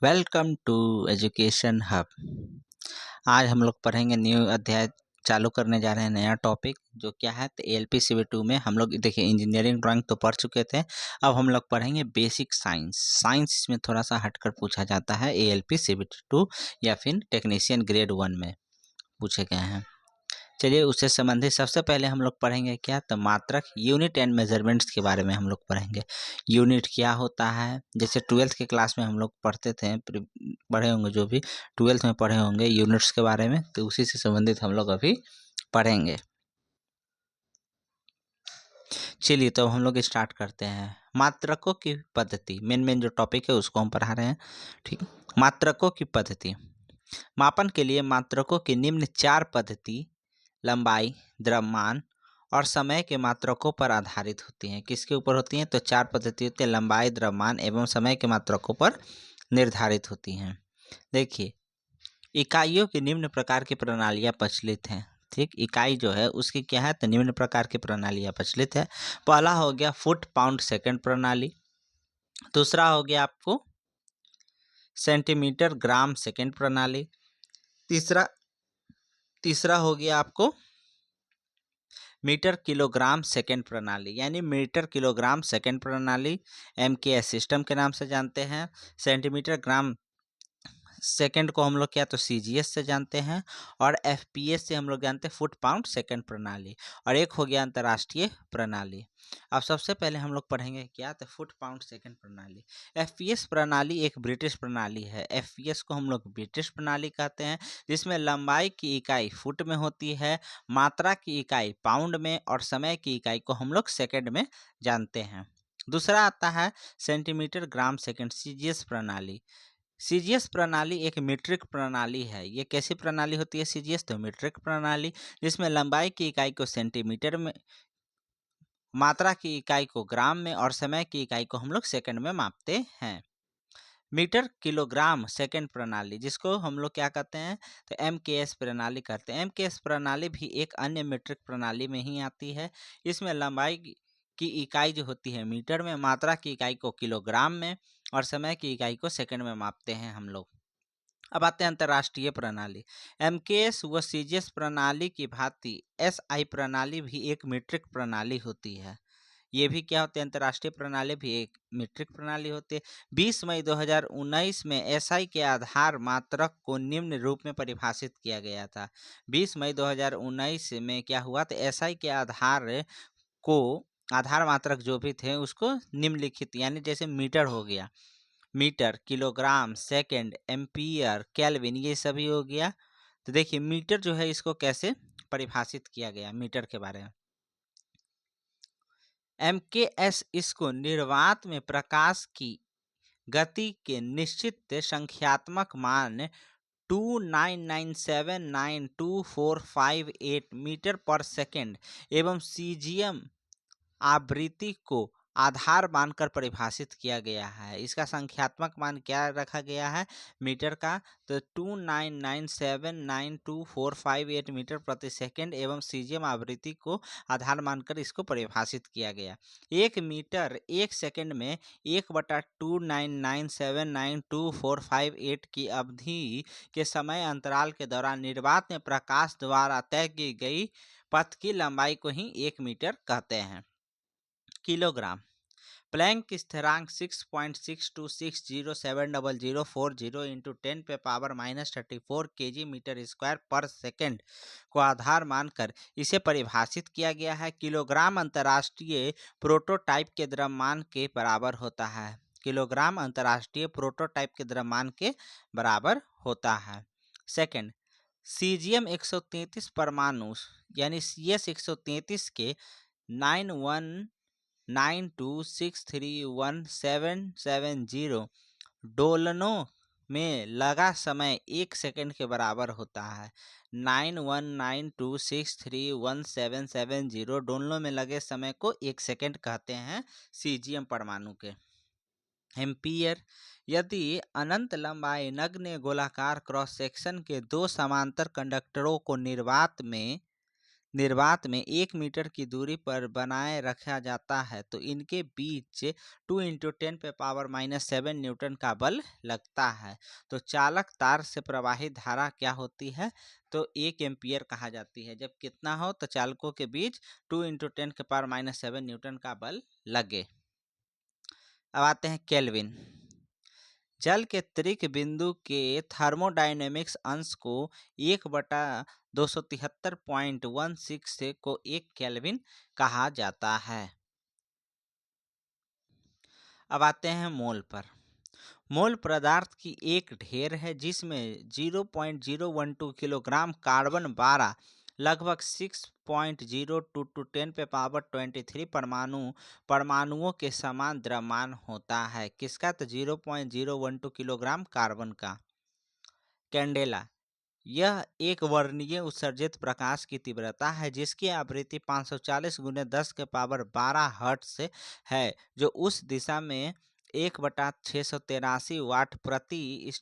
Welcome to education hub. आज हम लोग पढ़ेंगे न्यू अध्याय चालू करने जा रहे हैं, नया टॉपिक जो क्या है। तो ALP CB2 में हम लोग देखिए इंजीनियरिंग ड्राइंग तो पढ़ चुके थे। अब हम लोग पढ़ेंगे बेसिक साइंस। साइंस इसमें थोड़ा सा हटकर पूछा जाता है ALP CB2 या फिर टेक्नीशियन ग्रेड 1 में पूछे गए हैं। चलिए उससे संबंधित सबसे पहले हम लोग पढ़ेंगे क्या, तो मात्रक यूनिट एंड मेजरमेंट्स के बारे में हम लोग पढ़ेंगे। यूनिट क्या होता है, जैसे ट्वेल्थ के क्लास में हम लोग पढ़ते थे, पढ़े होंगे जो भी ट्वेल्थ में पढ़े होंगे यूनिट्स के बारे में, तो उसी से संबंधित हम लोग अभी पढ़ेंगे। चलिए तो हम लोग स्टार्ट करते हैं। मात्रकों की पद्धति, मेन जो टॉपिक है उसको हम पढ़ा रहे हैं। ठीक, मात्रकों की पद्धति। मापन के लिए मात्रकों की निम्न 4 पद्धति लंबाई, द्रव्यमान और समय के मात्रकों पर आधारित होती हैं। किसके ऊपर होती हैं, तो 4 पद्धति होती है, लंबाई, द्रव्यमान एवं समय के मात्रकों पर निर्धारित होती हैं। देखिए, इकाइयों की निम्न प्रकार की प्रणालियाँ प्रचलित हैं। ठीक, इकाई जो है उसकी क्या है, तो निम्न प्रकार की प्रणालियाँ प्रचलित है। पहला हो गया फुट पाउंड सेकंड प्रणाली। दूसरा हो गया आपको सेंटीमीटर ग्राम सेकंड प्रणाली। तीसरा तीसरा हो गया आपको मीटर किलोग्राम सेकंड प्रणाली, यानी मीटर किलोग्राम सेकंड प्रणाली MKS सिस्टम के नाम से जानते हैं। सेंटीमीटर ग्राम सेकंड को हम लोग क्या, तो CGS से जानते हैं। और FPS से हम लोग जानते हैं फुट पाउंड सेकंड प्रणाली। और एक हो गया अंतर्राष्ट्रीय प्रणाली। अब सबसे पहले हम लोग पढ़ेंगे क्या, तो फुट पाउंड सेकंड प्रणाली। FPS प्रणाली एक ब्रिटिश प्रणाली है। FPS को हम लोग ब्रिटिश प्रणाली कहते हैं, जिसमें लंबाई की इकाई फुट में होती है, मात्रा की इकाई पाउंड में और समय की इकाई को हम लोग सेकंड में जानते हैं। दूसरा आता है सेंटीमीटर ग्राम सेकंड CGS प्रणाली। CGS प्रणाली एक मीट्रिक प्रणाली है। ये कैसी प्रणाली होती है CGS, तो मीट्रिक प्रणाली, जिसमें लंबाई की इकाई को सेंटीमीटर में, मात्रा की इकाई को ग्राम में और समय की इकाई को हम लोग सेकंड में मापते हैं। मीटर किलोग्राम सेकंड प्रणाली, जिसको हम लोग क्या कहते हैं, तो MKS प्रणाली कहते हैं। MKS प्रणाली भी एक अन्य मीट्रिक प्रणाली में ही आती है। इसमें लंबाई की इकाई जो होती है मीटर में, मात्रा की इकाई को किलोग्राम में और समय की इकाई को सेकंड में मापते हैं हम लोग। अब आते हैं अंतर्राष्ट्रीय प्रणाली। MKS व CGS प्रणाली की भांति SI प्रणाली भी एक मीट्रिक प्रणाली होती है। ये भी क्या होते हैं, अंतर्राष्ट्रीय प्रणाली भी एक मीट्रिक प्रणाली होती है। 20 मई 2019 में SI के आधार मात्रक को निम्न रूप में परिभाषित किया गया था। 20 मई 2019 में क्या हुआ, तो SI के को आधार मात्रक जो भी थे उसको निम्नलिखित, यानी जैसे मीटर हो गया, metre, kilogram, second, ampere, kelvin, ये सभी हो गया। तो देखिए मीटर जो है इसको कैसे परिभाषित किया गया मीटर के बारे में। MKS इसको निर्वात में प्रकाश की गति के निश्चित संख्यात्मक मान 299792458 मीटर पर सेकंड एवं CGM आवृत्ति को आधार मानकर परिभाषित किया गया है। इसका संख्यात्मक मान क्या रखा गया है मीटर का, तो 299792458 मीटर प्रति सेकंड एवं CGM आवृत्ति को आधार मानकर इसको परिभाषित किया गया। 1 मीटर 1 सेकंड में 1/299792458 की अवधि के समय अंतराल के दौरान निर्वात में प्रकाश द्वारा तय की गई पथ की लंबाई को ही 1 मीटर कहते हैं। किलोग्राम, प्लैंक स्थिरांक 6.62607040 इंटू 10 पे पावर -34 kg मीटर स्क्वायर पर सेकंड को आधार मानकर इसे परिभाषित किया गया है। किलोग्राम अंतर्राष्ट्रीय प्रोटोटाइप के द्रव्यमान के बराबर होता है। किलोग्राम अंतर्राष्ट्रीय प्रोटोटाइप के द्रव्यमान के बराबर होता है। सेकंड, CGM 133 परमाणु यानी CS 133 के 9192631770 डोलनों में लगा समय 1 सेकंड के बराबर होता है। 9192631770 डोलनों में लगे समय को 1 सेकंड कहते हैं CGM परमाणु के। एम्पियर, यदि अनंत लंबाई नगण्य गोलाकार क्रॉस सेक्शन के 2 समांतर कंडक्टरों को निर्वात में निर्वात में 1 मीटर की दूरी पर बनाए रखा जाता है तो इनके बीच 2 इंटू 10⁻⁻7 न्यूटन का बल लगता है। तो चालक तार से प्रवाहित धारा क्या होती है? तो 1 एम्पियर कहा जाती है। जब कितना हो तो चालकों के बीच 2 इंटू 10⁻⁷ न्यूटन का बल लगे। अब आते हैं केल्विन। जल के त्रिक बिंदु के थर्मोडायनेमिक्स अंश को 1/273.16 को 1 केल्विन कहा जाता है। अब आते हैं मोल पर। मोल पदार्थ की एक ढेर है जिसमें 0.012 किलोग्राम कार्बन 12 लगभग 6.02 टू 10⁻23 परमाणुओं के समान द्रव्यमान होता है। किसका? तो 0.012 किलोग्राम कार्बन का। कैंडेला यह एक वर्णीय उत्सर्जित प्रकाश की तीव्रता है जिसकी आवृत्ति 540 × 10⁻12 हर्ट्ज से है, जो उस दिशा में 1/683 वाट प्रति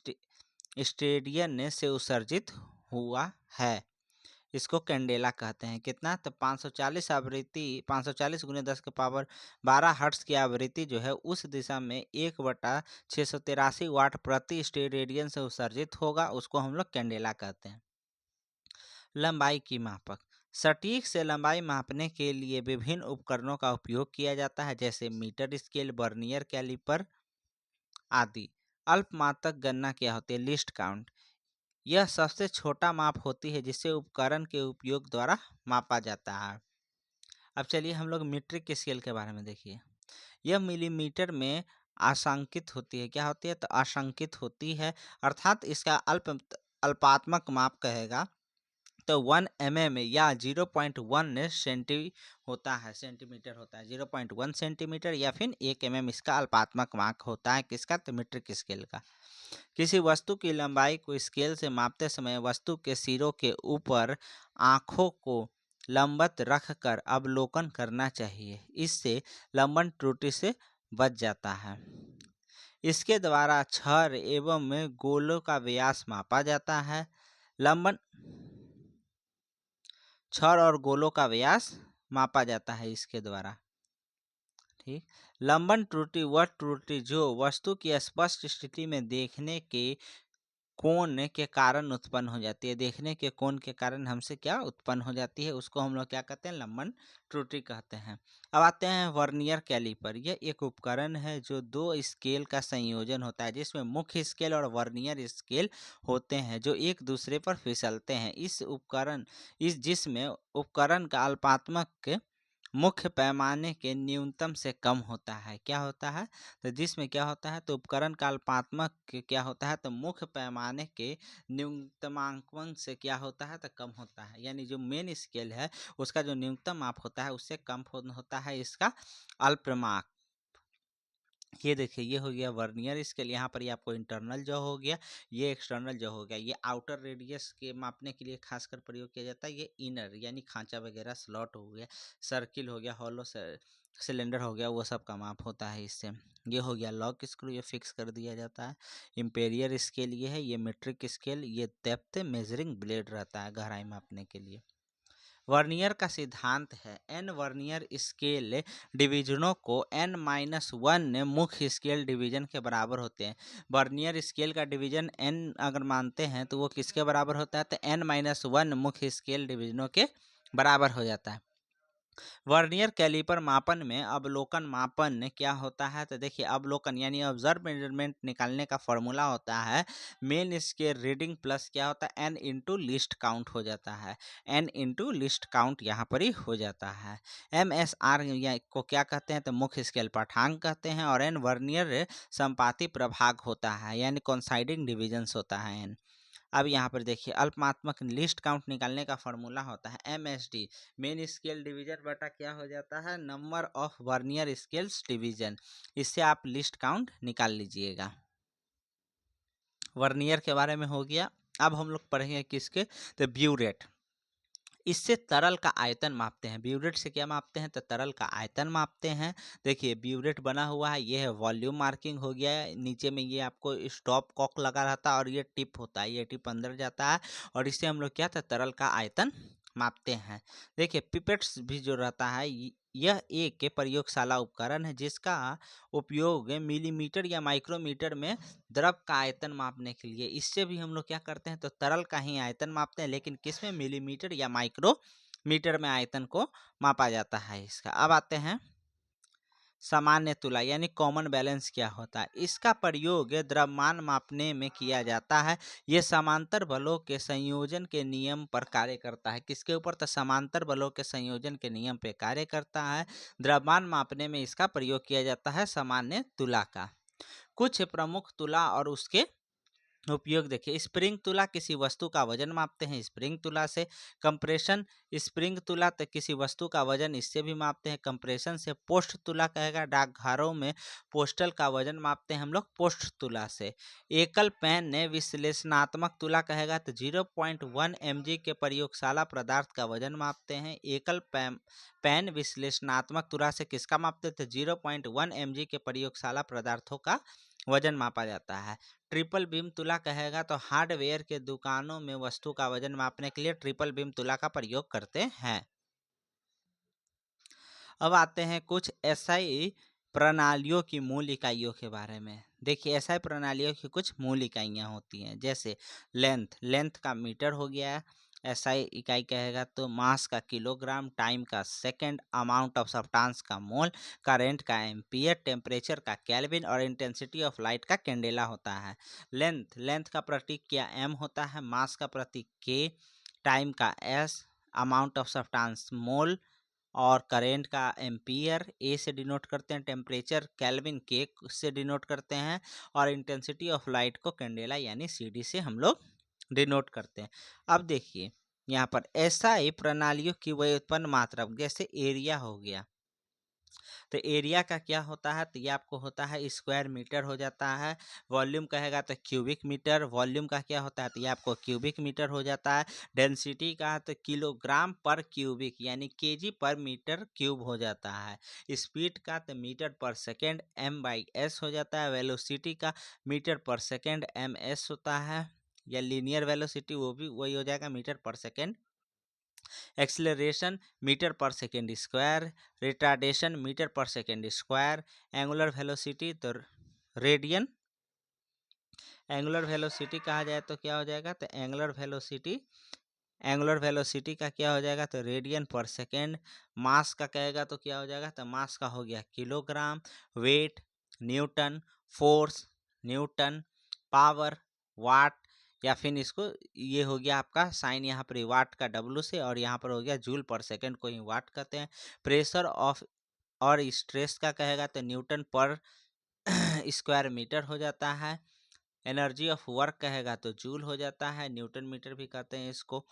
स्टेडियन से उत्सर्जित हुआ है। इसको कैंडेला कहते हैं। कितना? तो 540 आवृत्ति 540 × 10⁻12 हर्ट्ज की आवृत्ति जो है उस दिशा में 1/683 वाट प्रति स्टेरेडियन से उत्सर्जित होगा, उसको हम लोग कैंडेला कहते हैं। लंबाई की मापक। सटीक से लंबाई मापने के लिए विभिन्न उपकरणों का उपयोग किया जाता है जैसे मीटर स्केल, वर्नियर कैलिपर आदि। अल्पमात्रक गणना क्या होती है? List count. यह सबसे छोटा माप होती है जिसे उपकरण के उपयोग द्वारा मापा जाता है। अब चलिए हम लोग मीट्रिक स्केल के बारे में देखिए। यह मिलीमीटर में आंशिक होती है। क्या होती है? तो आंशिक होती है, अर्थात इसका अल्पात्मक माप कहेगा तो 1 mm या 0.1 सेंटीमीटर होता है। 0.1 सेंटीमीटर या फिर 1 mm इसका अल्पात्मक माप होता है। किसका? तो मीट्रिक स्केल का। किसी वस्तु की लंबाई को स्केल से मापते समय वस्तु के सिरों के ऊपर आँखों को लंबवत रखकर अवलोकन करना चाहिए। इससे लंबन त्रुटि से बच जाता है। इसके द्वारा छड़ एवं गोलों का व्यास मापा जाता है। लंबन छड़ और गोलों का व्यास मापा जाता है इसके द्वारा। ठीक। लंबन त्रुटि वह त्रुटि जो वस्तु की स्पष्ट स्थिति में देखने के कोण के कारण उत्पन्न हो जाती है। देखने के कोण के कारण हमसे क्या उत्पन्न हो जाती है, उसको हम लोग क्या कहते हैं? लंबन त्रुटि कहते हैं। अब आते हैं वर्नियर कैलिपर। यह एक उपकरण है जो 2 स्केल का संयोजन होता है जिसमें मुख्य स्केल और वर्नियर स्केल होते हैं जो एक दूसरे पर फिसलते हैं। जिसमें उपकरण का अल्पात्मक मुख्य पैमाने के न्यूनतम से कम होता है। क्या होता है? तो जिसमें क्या होता है? तो उपकरण का अल्पात्मक क्या होता है? तो मुख्य पैमाने के न्यूनतमांकन से क्या होता है? तो कम होता है। यानी जो मेन स्केल है उसका जो न्यूनतम माप होता है उससे कम होता है इसका अल्पमाप। ये देखिए, ये हो गया वर्नियर स्केल। यहाँ पर ये आपको इंटरनल जो हो गया, ये एक्सटर्नल जो हो गया। ये आउटर रेडियस के मापने के लिए खासकर प्रयोग किया जाता है। ये इनर यानी खांचा वगैरह, स्लॉट हो गया, सर्किल हो गया, हॉलो सिलेंडर हो गया, वो सब का माप होता है इससे। ये हो गया लॉक स्क्रू, ये फिक्स कर दिया जाता है। इम्पेरियर स्केल ये है। ये मीट्रिक स्केल, ये डेप्थ मेजरिंग ब्लेड रहता है गहराई मापने के लिए। वर्नियर का सिद्धांत है n वर्नियर स्केल डिवीजनों को n-1 मुख्य स्केल डिवीजन के बराबर होते हैं। वर्नियर स्केल का डिवीजन n अगर मानते हैं तो वो किसके बराबर होता है? तो n-1 मुख्य स्केल डिवीजनों के बराबर हो जाता है। वर्नियर कैलिपर मापन में अवलोकन मापन क्या होता है? तो देखिए, अवलोकन यानी ऑब्जर्व मेजरमेंट निकालने का फॉर्मूला होता है मेन स्केल रीडिंग प्लस क्या होता है? n इंटू लिस्ट काउंट हो जाता है। n इंटू लिस्ट काउंट यहाँ पर ही हो जाता है। MSR को क्या कहते हैं? तो मुख्य स्केल पाठांक कहते हैं। और n वर्नियर संपाती प्रभाग होता है यानी कोइंसाइडिंग डिविजन्स होता है n। अब यहाँ पर देखिए, अल्पमात्मक लिस्ट काउंट निकालने का फॉर्मूला होता है MSD मेन स्केल डिवीजन बटा क्या हो जाता है? Number of vernier scales division. इससे आप लिस्ट काउंट निकाल लीजिएगा। वर्नियर के बारे में हो गया। अब हम लोग पढ़ेंगे किसके? तो ब्यूरेट। इससे तरल का आयतन मापते हैं। ब्यूरेट से क्या मापते हैं? तो तरल का आयतन मापते हैं। देखिए, ब्यूरेट बना हुआ है, ये है वॉल्यूम मार्किंग हो गया है। नीचे में ये आपको स्टॉप कॉक लगा रहता है और ये टिप होता है, ये टिप अंदर जाता है और इससे हम लोग क्या था? तरल का आयतन मापते हैं। देखिए पिपेट्स भी जो रहता है यह एक प्रयोगशाला उपकरण है जिसका उपयोग मिलीमीटर या माइक्रोमीटर में द्रव का आयतन मापने के लिए। इससे भी हम लोग क्या करते हैं तो तरल का ही आयतन मापते हैं, लेकिन किस में, मिलीमीटर या माइक्रोमीटर में आयतन को मापा जाता है इसका। अब आते हैं सामान्य तुला यानी कॉमन बैलेंस क्या होता है। इसका प्रयोग द्रव्यमान मापने में किया जाता है। यह समांतर बलों के संयोजन के नियम पर कार्य करता है। किसके ऊपर, तो समांतर बलों के संयोजन के नियम पे कार्य करता है। द्रव्यमान मापने में इसका प्रयोग किया जाता है सामान्य तुला का। कुछ प्रमुख तुला और उसके उपयोग देखिए। स्प्रिंग तुला किसी वस्तु का वजन मापते हैं स्प्रिंग तुला से। कंप्रेशन स्प्रिंग तुला तो किसी वस्तु का वजन इससे भी मापते हैं कंप्रेशन से। पोस्ट तुला कहेगा डाकघरों में पोस्टल का वजन मापते हैं हम लोग पोस्ट तुला से। एकल पेन ने विश्लेषणात्मक तुला कहेगा तो 0.1 mg के प्रयोगशाला पदार्थ का वजन मापते हैं। एकल पेन विश्लेषणात्मक तुला से किसका मापते थे, 0.1 mg के प्रयोगशाला पदार्थों का वजन मापा जाता है। ट्रिपल बीम तुला कहेगा तो हार्डवेयर के दुकानों में वस्तु का वजन मापने के लिए ट्रिपल बीम तुला का प्रयोग करते हैं। अब आते हैं कुछ एसआई प्रणालियों की मूल इकाइयों के बारे में। देखिए एसआई प्रणालियों की कुछ मूल इकाइयाँ होती हैं, जैसे लेंथ का मीटर हो गया। एसआई इकाई कहेगा तो मास का किलोग्राम, टाइम का सेकंड, अमाउंट ऑफ सब्सटेंस का मोल, करंट का एम्पियर, टेम्परेचर का केल्विन और इंटेंसिटी ऑफ लाइट का कैंडेला होता है। लेंथ का प्रतीक क्या, एम होता है। मास का प्रतीक के, टाइम का एस, अमाउंट ऑफ सब्सटेंस मोल और करेंट का एम्पियर ए से डिनोट करते हैं। टेम्परेचर केल्विन के से डिनोट करते हैं और इंटेंसिटी ऑफ लाइट को कैंडेला यानी सीडी से हम लोग डिनोट करते हैं। अब देखिए यहाँ पर एसआई प्रणालियों की व्युत्पन्न मात्रा, जैसे एरिया हो गया तो एरिया का क्या होता है, तो ये आपको होता है स्क्वायर मीटर हो जाता है। वॉल्यूम कहेगा तो क्यूबिक मीटर, वॉल्यूम का क्या होता है तो ये आपको क्यूबिक मीटर हो जाता है। डेंसिटी का तो किलोग्राम पर क्यूबिक यानी केजी पर मीटर क्यूब हो जाता है। स्पीड का तो मीटर पर सेकेंड m/s हो जाता है। वेलोसिटी का मीटर पर सेकेंड ms होता है, या लीनियर वेलोसिटी वो भी वही हो जाएगा मीटर पर सेकेंड। एक्सेलरेशन मीटर पर सेकेंड स्क्वायर, रिटार्डेशन मीटर पर सेकेंड स्क्वायर। एंगुलर वेलोसिटी तो रेडियन, एंगुलर वेलोसिटी कहा जाए तो क्या हो जाएगा, तो एंगुलर वेलोसिटी का क्या हो जाएगा तो रेडियन पर सेकेंड। मास का कहेगा तो क्या हो जाएगा, तो मास का हो गया kilogram. Weight newton, force newton, power watt, या फिर इसको ये हो गया आपका साइन यहाँ पर वाट का डब्लू से, और यहाँ पर हो गया जूल पर सेकेंड को ही वाट कहते हैं। प्रेशर ऑफ और स्ट्रेस का कहेगा तो न्यूटन पर स्क्वायर मीटर हो जाता है। एनर्जी ऑफ वर्क कहेगा तो जूल हो जाता है, न्यूटन मीटर भी कहते हैं इसको।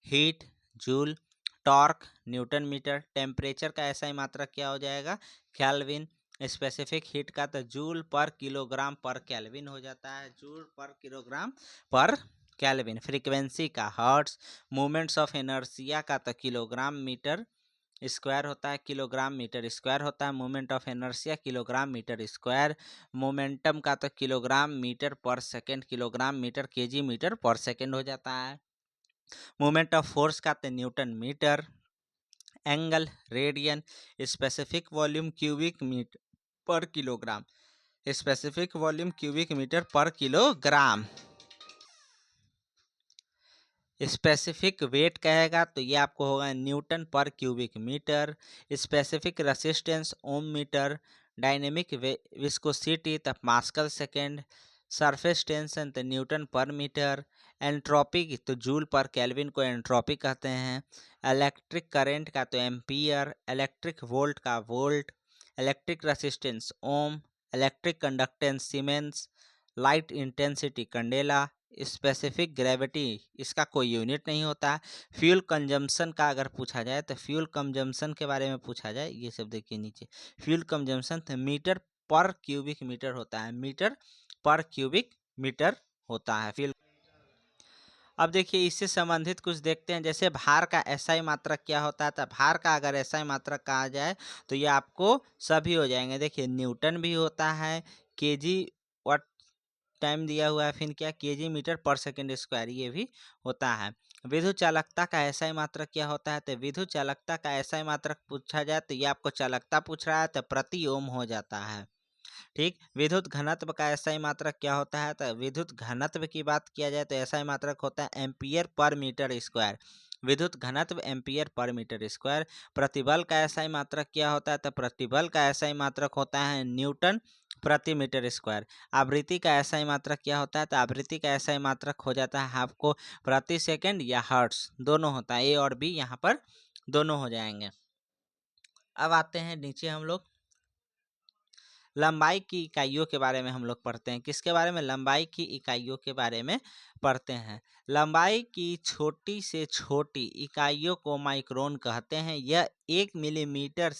Heat joule, torque newton metre. Temperature का ऐसा ही मात्रा क्या हो जाएगा, केल्विन। स्पेसिफिक हीट का तो जूल पर किलोग्राम पर केल्विन हो जाता है, जूल पर किलोग्राम पर केल्विन। फ्रीक्वेंसी का हर्ट्स। मोमेंट्स ऑफ इनर्शिया का तो किलोग्राम मीटर स्क्वायर होता है, किलोग्राम मीटर स्क्वायर होता है। Moment of inertia kilogram metre square. Momentum का तो किलोग्राम मीटर पर second, kilogram metre KG metre पर सेकेंड हो जाता है। मोमेंट ऑफ फोर्स का तो newton metre. Angle radian. Specific volume cubic metre पर kilogram, specific volume cubic metre पर किलोग्राम। स्पेसिफिक वेट कहेगा तो ये आपको होगा न्यूटन पर cubic metre. Specific resistance ohm metre. Dynamic viscosity तब पास्कल सेकेंड। सरफेस टेंशन तो न्यूटन पर मीटर। एंट्रोपी तो जूल पर केल्विन को एंट्रोपी कहते हैं। इलेक्ट्रिक करंट का तो एम्पियर। इलेक्ट्रिक वोल्ट का volt. Electric resistance ohm. Electric conductance siemens. Light intensity candela. Specific gravity इसका कोई यूनिट नहीं होता है। फ्यूल कंजम्पशन का अगर पूछा जाए तो फ्यूल कंजम्पशन के बारे में पूछा जाए, ये सब देखिए नीचे। फ्यूल कंजम्पशन तो मीटर पर क्यूबिक मीटर होता है, मीटर पर क्यूबिक मीटर होता है फ्यूल। अब देखिए इससे संबंधित कुछ देखते हैं, जैसे भार का एसआई मात्रक क्या होता है। तो भार का अगर एसआई मात्रक कहा जाए तो ये आपको सभी हो जाएंगे। देखिए न्यूटन भी होता है, केजी वाट टाइम दिया हुआ है, फिर क्या केजी मीटर पर सेकेंड स्क्वायर ये भी होता है। विद्युत चालकता का एसआई मात्रक क्या होता है? तो विद्युत चालकता का एसआई मात्रक पूछा जाए तो ये आपको चालकता पूछ रहा है तो प्रति ओम हो जाता है। ठीक। विद्युत घनत्व का एसआई मात्रक क्या होता है? तो विद्युत घनत्व की बात किया जाए तो एसआई मात्रक होता है एम्पियर पर मीटर स्क्वायर। विद्युत घनत्व एम्पियर पर मीटर स्क्वायर। प्रतिबल का एसआई मात्रक क्या होता है? तो प्रतिबल का एसआई मात्रक होता है न्यूटन प्रति मीटर स्क्वायर। आवृत्ति का एसआई मात्रक क्या होता है? तो आवृत्ति का एसआई मात्रक हो जाता है आपको प्रति सेकंड या हर्ट्स, दोनों होता है, ए और बी यहाँ पर दोनों हो जाएंगे। अब आते हैं नीचे हम लोग लंबाई की इकाइयों के बारे में हम लोग पढ़ते हैं। किसके बारे में? लंबाई की इकाइयों के बारे में पढ़ते हैं। लंबाई की छोटी से छोटी इकाइयों को माइक्रोन कहते हैं। यह 1 मिलीमीटर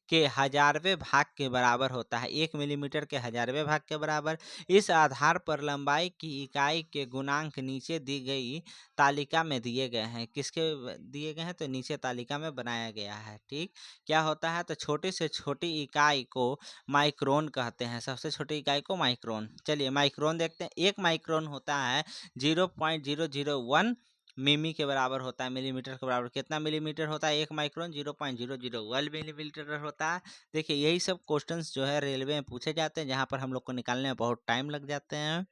के हजारवें भाग के बराबर होता है। 1 मिलीमीटर के हजारवें भाग के बराबर। इस आधार पर लंबाई की इकाई के गुणांक नीचे दी गई तालिका में दिए गए हैं। किसके दिए गए हैं? तो नीचे तालिका में बनाया गया है। ठीक। क्या होता है? तो छोटी से छोटी इकाई को माइक्रोन कहते हैं। सबसे छोटी इकाई को माइक्रोन। चलिए माइक्रोन देखते हैं। एक माइक्रोन होता है 0.001 मिमी के बराबर होता है। मिलीमीटर के बराबर कितना मिलीमीटर होता है? एक माइक्रोन 0.001 मिलीमीटर होता है। देखिए यही सब क्वेश्चंस जो है रेलवे में पूछे जाते हैं, जहाँ पर हम लोग को निकालने में बहुत टाइम लग जाते हैं।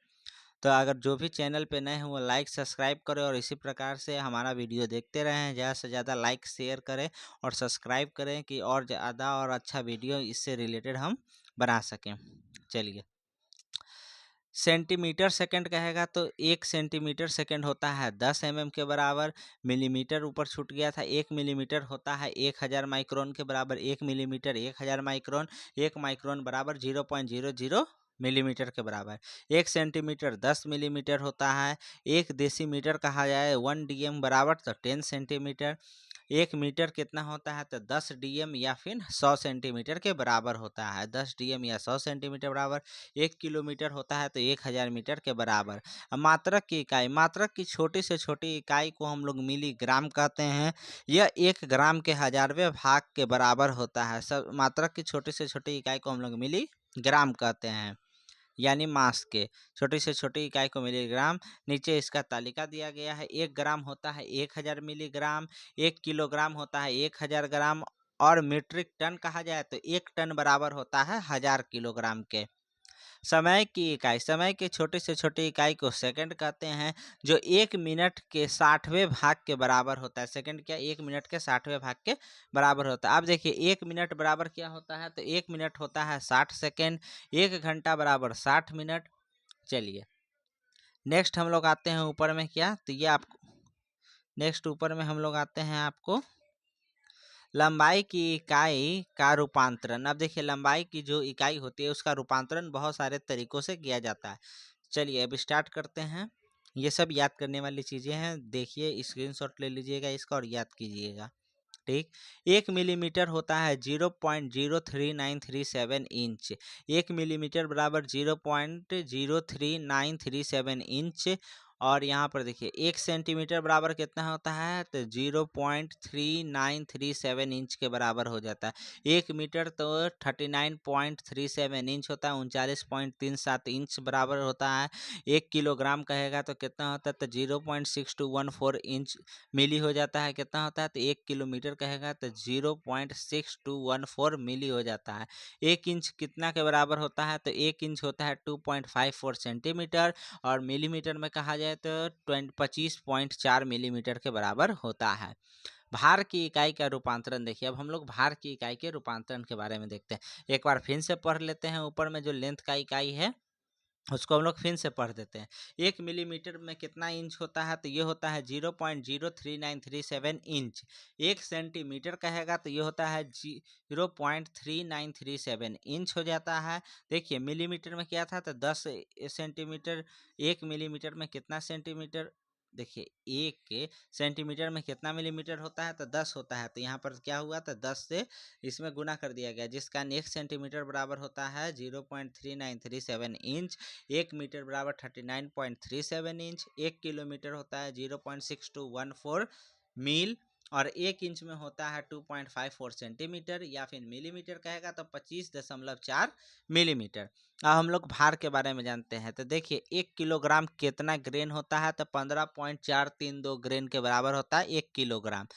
तो अगर जो भी चैनल पे नए हैं वो लाइक सब्सक्राइब करें और इसी प्रकार से हमारा वीडियो देखते रहें। ज़्यादा से ज़्यादा लाइक शेयर करें और सब्सक्राइब करें कि और ज़्यादा और अच्छा वीडियो इससे रिलेटेड हम बना सकें। चलिए सेंटीमीटर सेकंड कहेगा तो 1 सेंटीमीटर सेकंड होता है 10 के बराबर। मिलीमीटर ऊपर छूट गया था। 1 मिलीमीटर होता है 1000 माइक्रोन के बराबर। 1 मिलीमीटर 1000 माइक्रोन। 1 माइक्रोन बराबर 0.00 मिलीमीटर के बराबर। 1 सेंटीमीटर 10 मिलीमीटर होता है। 1 डेसीमीटर कहा जाए 1 DM बराबर तो 10 सेंटीमीटर। 1 मीटर कितना होता है? तो 10 DM या फिर 100 सेंटीमीटर के बराबर होता है। 10 DM या 100 सेंटीमीटर बराबर। 1 किलोमीटर होता है तो 1000 मीटर के बराबर। अब मात्रक की इकाई, मात्रक की छोटी से छोटी इकाई को हम लोग मिलीग्राम कहते हैं। यह 1 ग्राम के हजारवें भाग के बराबर होता है। सब मात्रक की छोटी से छोटी इकाई को हम लोग मिलीग्राम कहते हैं, यानी मास के। छोटी से छोटी इकाई को मिलीग्राम। नीचे इसका तालिका दिया गया है। 1 ग्राम होता है 1000 मिलीग्राम। 1 किलोग्राम होता है 1000 ग्राम। और मीट्रिक टन कहा जाए तो 1 टन बराबर होता है 1000 किलोग्राम के। समय की इकाई, समय की छोटी से छोटी इकाई को सेकंड कहते हैं, जो 1 मिनट के 60वें भाग के बराबर होता है। सेकंड क्या? 1 मिनट के 60वें भाग के बराबर होता है। अब देखिए 1 मिनट बराबर क्या होता है? तो 1 मिनट होता है 60 सेकेंड। 1 घंटा बराबर 60 मिनट। चलिए नेक्स्ट हम लोग आते हैं ऊपर में क्या, तो ये आपको नेक्स्ट ऊपर में हम लोग आते हैं आपको लंबाई की इकाई का रूपांतरण। अब देखिए लंबाई की जो इकाई होती है उसका रूपांतरण बहुत सारे तरीकों से किया जाता है। चलिए अब स्टार्ट करते हैं। ये सब याद करने वाली चीज़ें हैं। देखिए स्क्रीनशॉट ले लीजिएगा इसका और याद कीजिएगा। ठीक। 1 मिलीमीटर होता है 0.03937 इंच। 1 मिलीमीटर बराबर 0.03937 इंच। और यहाँ पर देखिए 1 सेंटीमीटर बराबर कितना होता है? तो 0.3937 इंच के बराबर हो जाता है। 1 मीटर तो 39.37 इंच होता है, 39.37 इंच बराबर होता है। 1 किलोग्राम कहेगा तो कितना होता है? तो 0.6214 इंच मिली हो जाता है। कितना होता है? तो 1 किलोमीटर कहेगा तो 0.6214 मिली हो जाता है। 1 इंच कितना के बराबर होता है? तो 1 इंच होता है 2.54 सेंटीमीटर। और मिलीमीटर में कहा जाए तो 25.4 मिलीमीटर के बराबर होता है। भार की इकाई का रूपांतरण देखिए। अब हम लोग भार की इकाई के रूपांतरण के बारे में देखते हैं। एक बार फिर से पढ़ लेते हैं। ऊपर में जो लेंथ का इकाई है उसको हम लोग फिर से पढ़ देते हैं। 1 मिलीमीटर में कितना इंच होता है? तो ये होता है 0.03937 इंच। 1 सेंटीमीटर कहेगा तो ये होता है 0.3937 इंच हो जाता है। देखिए मिलीमीटर में क्या था? तो 10 सेंटीमीटर। 1 मिलीमीटर में कितना सेंटीमीटर? देखिए 1 सेंटीमीटर में कितना मिलीमीटर होता है? तो 10 होता है। तो यहाँ पर क्या हुआ? तो 10 से इसमें गुना कर दिया गया, जिसका 1 सेंटीमीटर बराबर होता है 0.3937 इंच। 1 मीटर बराबर 39.37 इंच। 1 किलोमीटर होता है 0.6214 मील। और 1 इंच में होता है 2.54 सेंटीमीटर, या फिर मिलीमीटर कहेगा तो 25.4 मिलीमीटर। अब हम लोग भार के बारे में जानते हैं, तो देखिए 1 किलोग्राम कितना ग्रेन होता है, तो 15.432 ग्रेन के बराबर होता है 1 किलोग्राम।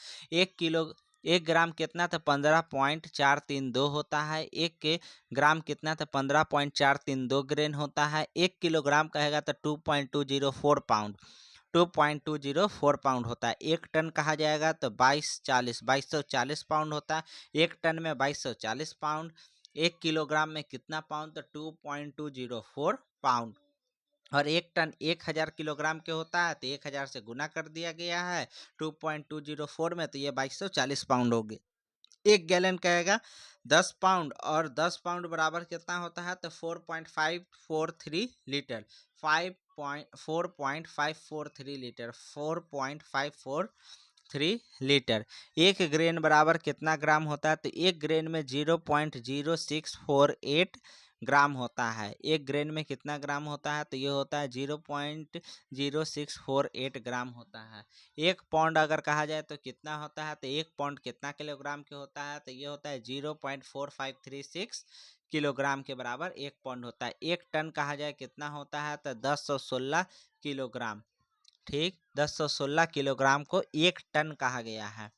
1 ग्राम कितना, तो 15.432 होता है। 1 ग्राम कितना, तो 15.432 ग्रेन होता है। 1 किलोग्राम कहेगा तो 2.204 पाउंड, 2.204 पाउंड होता है। 1 टन कहा जाएगा तो 2240 पाउंड होता है। 1 टन में 2240 पाउंड। 1 किलोग्राम में कितना पाउंड, तो 2.204 पाउंड। और 1 टन 1000 किलोग्राम के होता है, तो 1000 से गुना कर दिया गया है 2.204 में, तो ये 2240 पाउंड हो गए। 1 गैलन कहेगा 10 पाउंड, और 10 पाउंड बराबर कितना होता है, तो 4.543 लीटर। 4.543 litre, 4.543 litre. 1 ग्रेन बराबर कितना ग्राम होता है, तो 1 ग्रेन में 0.0648 ग्राम होता है। 1 ग्रेन में कितना ग्राम होता है, तो ये होता है 0.0648 ग्राम होता है। 1 पाउंड अगर कहा जाए तो कितना होता है, तो 1 पाउंड कितना किलोग्राम के होता है, तो ये होता है 0.4536 किलोग्राम के बराबर 1 पाउंड होता है। 1 टन कहा जाए कितना होता है, तो 1016 किलोग्राम। ठीक, 1016 किलोग्राम को 1 टन कहा गया है।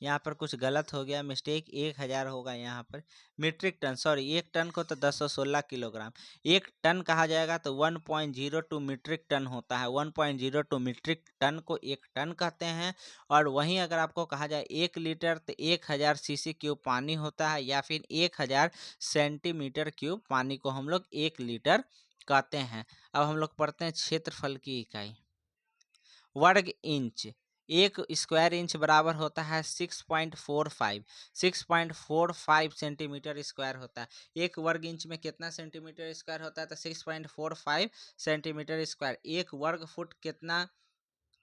यहाँ पर कुछ गलत हो गया, मिस्टेक, 1000 होगा यहाँ पर, मीट्रिक टन, सॉरी। 1 टन को तो 1016 किलोग्राम, 1 टन कहा जाएगा तो 1.02 मीट्रिक टन होता है। 1.02 मीट्रिक टन को 1 टन कहते हैं। और वहीं अगर आपको कहा जाए 1 लीटर, तो 1000 क्यूब पानी होता है, या फिर 1000 सेंटीमीटर क्यूब पानी को हम लोग 1 लीटर कहते हैं। अब हम लोग पढ़ते हैं क्षेत्रफल की इकाई। वर्ग इंच, 1 स्क्वायर इंच बराबर होता है 6.45 सेंटीमीटर स्क्वायर होता है। 1 वर्ग इंच में कितना सेंटीमीटर स्क्वायर होता है, तो 6.45 सेंटीमीटर स्क्वायर। 1 वर्ग फुट कितना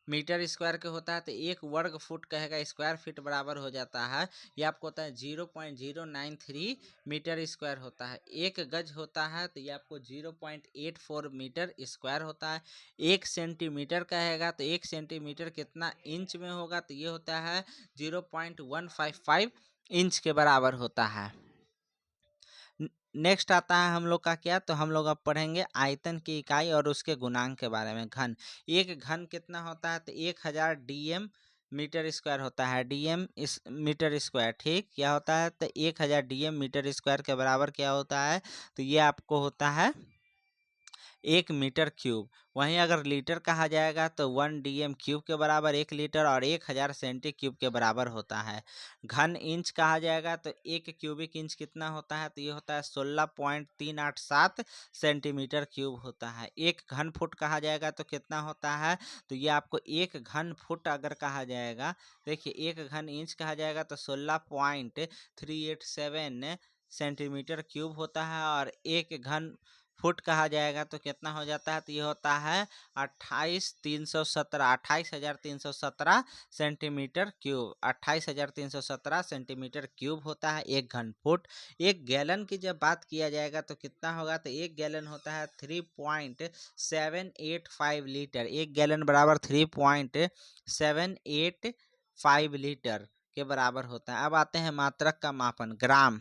मीटर स्क्वायर के होता है, तो 1 वर्ग फुट कहेगा स्क्वायर फीट बराबर हो जाता है, ये आपको होता है 0.093 मीटर स्क्वायर होता है। 1 गज होता है, तो ये आपको 0.84 मीटर स्क्वायर होता है। 1 सेंटीमीटर कहेगा तो 1 सेंटीमीटर कितना इंच में होगा, तो ये होता है 0.155 इंच के बराबर होता है। नेक्स्ट आता है हम लोग का क्या, तो हम लोग अब पढ़ेंगे आयतन की इकाई और उसके गुणांक के बारे में। घन, 1 घन कितना होता है, तो 1000 डीएम मीटर स्क्वायर होता है। डीएम इस मीटर स्क्वायर, ठीक, क्या होता है, तो 1000 डीएम मीटर स्क्वायर के बराबर क्या होता है, तो ये आपको होता है 1 मीटर क्यूब। वहीं अगर लीटर कहा जाएगा तो 1 डीएम क्यूब के बराबर 1 लीटर, और 1000 सेंटी क्यूब के बराबर होता है। घन इंच कहा जाएगा तो 1 क्यूबिक इंच कितना होता है, तो ये होता है 16.387 सेंटीमीटर क्यूब होता है। 1 घन फुट कहा जाएगा तो कितना होता है, तो ये आपको 1 घन फुट अगर कहा जाएगा, देखिए 1 घन इंच कहा जाएगा तो 16.387 सेंटीमीटर क्यूब होता है। और 1 घन फुट कहा जाएगा तो कितना हो जाता है, तो ये होता है 28,317 सेंटीमीटर क्यूब। 28,317 सेंटीमीटर क्यूब होता है 1 घन फुट। 1 गैलन की जब बात किया जाएगा तो कितना होगा, तो 1 गैलन होता है 3.785 लीटर। 1 गैलन बराबर 3.785 लीटर के बराबर होता है। अब आते हैं मात्रक का मापन, ग्राम।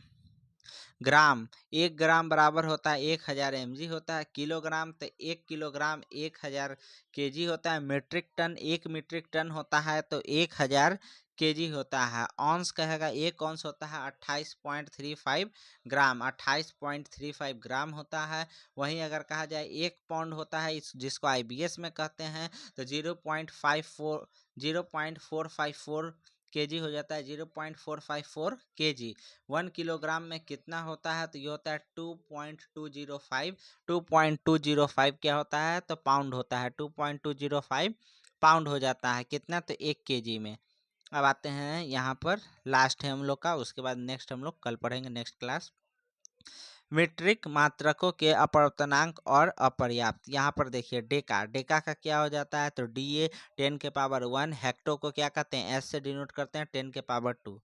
ग्राम, 1 ग्राम बराबर होता है 1000 mg होता है। किलोग्राम, तो 1 किलोग्राम 1000 kg होता है। मीट्रिक टन, 1 मीट्रिक टन होता है तो 1000 kg होता है। ऑंस कहेगा 1 औंस होता है 28.35 ग्राम, 28.35 ग्राम होता है। वहीं अगर कहा जाए 1 पाउंड होता है, इस जिसको IBS में कहते हैं, तो 0.454 kg हो जाता है, 0.454 kg। 1 किलोग्राम में कितना होता है, तो ये होता है 2.205। 2.205 क्या होता है, तो पाउंड होता है। 2.205 पाउंड हो जाता है कितना, तो 1 kg में। अब आते हैं यहाँ पर, लास्ट है हम लोग का, उसके बाद नेक्स्ट हम लोग कल पढ़ेंगे, नेक्स्ट क्लास। मीट्रिक मात्रकों के अपवर्तनांक और अपर्याप्त। यहाँ पर देखिए डेका, डेका का क्या हो जाता है, तो DA 10 के पावर 1। हेक्टो को क्या कहते हैं, S से डिनोट करते हैं 10 के पावर 2।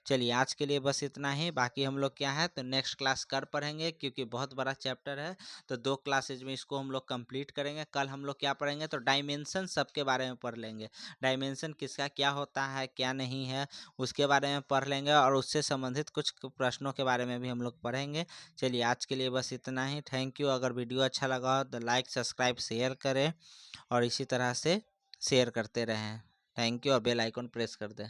चलिए आज के लिए बस इतना ही। बाकी हम लोग क्या है तो नेक्स्ट क्लास कर पढ़ेंगे, क्योंकि बहुत बड़ा चैप्टर है, तो 2 क्लासेज में इसको हम लोग कंप्लीट करेंगे। कल हम लोग क्या पढ़ेंगे तो डायमेंशन सबके बारे में पढ़ लेंगे। डायमेंशन किसका क्या होता है क्या नहीं है उसके बारे में पढ़ लेंगे, और उससे संबंधित कुछ प्रश्नों के बारे में भी हम लोग पढ़ेंगे। चलिए आज के लिए बस इतना ही। Thank you. अगर वीडियो अच्छा लगा हो तो लाइक सब्सक्राइब शेयर करें, और इसी तरह से शेयर करते रहें। थैंक यू, और बेल आइकन प्रेस कर दें।